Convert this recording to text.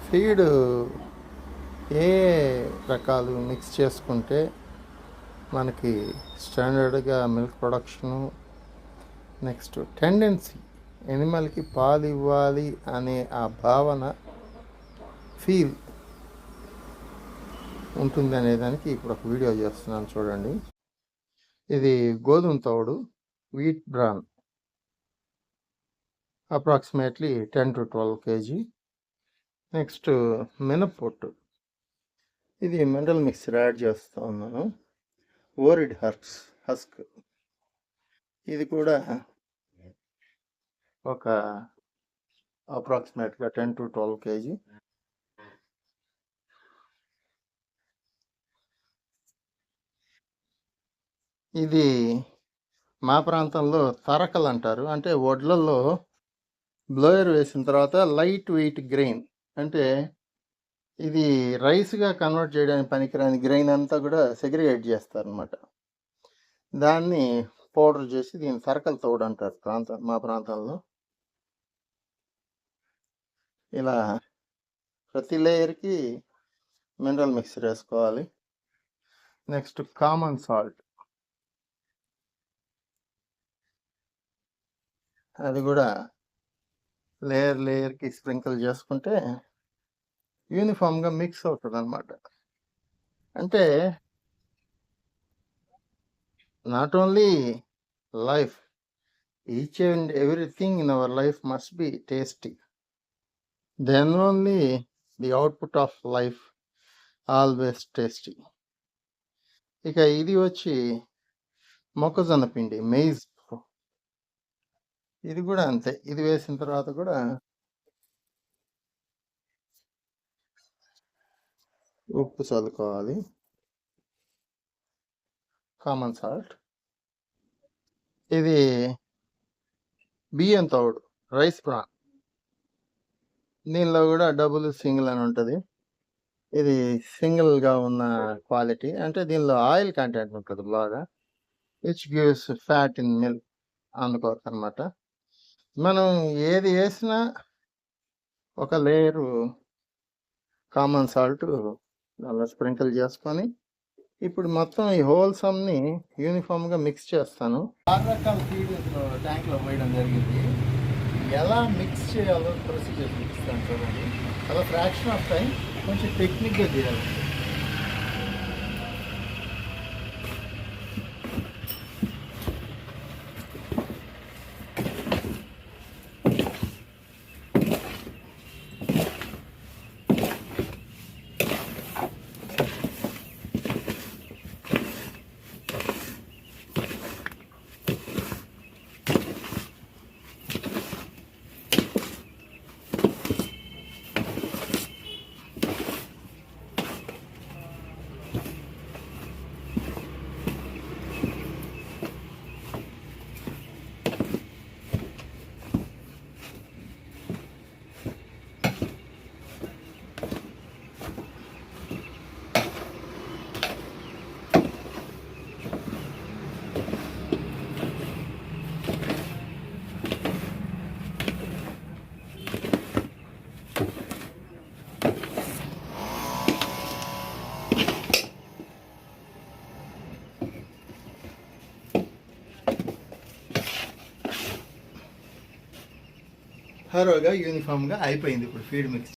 Feed ఏ రకాలు mix చేసుకుంటే మనకి స్టాండర్డ్గా మిల్క్ ప్రొడక్షను, నెక్స్ట్ టెండెన్సీ ఎనిమల్కి పాలు ఇవ్వాలి అనే ఆ భావన ఫీల్ ఉంటుంది అనేదానికి ఇప్పుడు ఒక వీడియో చేస్తున్నాను చూడండి. ఇది గోధుమ తవుడు, wheat bran, approximately 10 to 12 kg. Next మినప్పొట్టు, ఇది మినరల్ మిక్సర్ యాడ్ చేస్తూ ఉన్నాను. ఓరిడ్ హస్క్, ఇది కూడా ఒక అప్రాక్సిమేట్గా 10 to 12 kg. ఇది మా ప్రాంతంలో తరకలు అంటారు. అంటే వడ్లల్లో బ్లోయర్ వేసిన తర్వాత లైట్ వెయిట్ గ్రెయిన్, అంటే ఇది రైస్గా కన్వర్ట్ చేయడానికి పనికిరాని గ్రెయిన్ అంతా కూడా సెగ్రిగేట్ చేస్తారనమాట. దాన్ని పౌడర్ చేసి దీన్ని తరకలు తోడు అంటారు మా ప్రాంతంలో. ఇలా ప్రతి లేయర్కి మినరల్ మిక్సర్ వేసుకోవాలి. నెక్స్ట్ కామన్ సాల్ట్, అది కూడా లేయర్కి స్ప్రింకిల్ చేసుకుంటే యూనిఫామ్గా మిక్స్ అవుతుంది అనమాట. అంటే not only life, each and everything in our life must be tasty, then only the output of life always tasty. ఇక ఇది వచ్చి మొక్కజొన్న పిండి, మెయిజ్, ఇది కూడా అంతే. ఇది వేసిన తర్వాత కూడా ఉప్పు చల్లుకోవాలి, కామన్ సాల్ట్. ఇది బియ్యం తవుడు, రైస్ బ్రాన్, దీనిలో కూడా డబుల్ సింగిల్ అని ఉంటుంది. ఇది సింగిల్గా ఉన్న క్వాలిటీ, అంటే దీనిలో ఆయిల్ కంటెంట్ ఉంటుంది బాగా, which gives fat in milk, అందుకోసం అనమాట. మనం ఏది వేసినా ఒక లేయరు కామన్ సాల్ట్ అలా స్ప్రింకిల్ చేసుకొని ఇప్పుడు మొత్తం ఈ హోల్సమ్ని యూనిఫామ్గా మిక్స్ చేస్తాను. 6 రకాల ఫీడ్ ట్యాంక్లో పోయడం జరిగింది. ఎలా మిక్స్ చేయాలో ప్రొసీజర్ చూపిస్తాను చూడండి. అలా ఫ్రాక్షన్ ఆఫ్ టైం, కొంచెం టెక్నిక్గా చేయాలి. థరోగా యూనిఫామ్గా అయిపోయింది ఇప్పుడు ఫీడ్ మిక్స్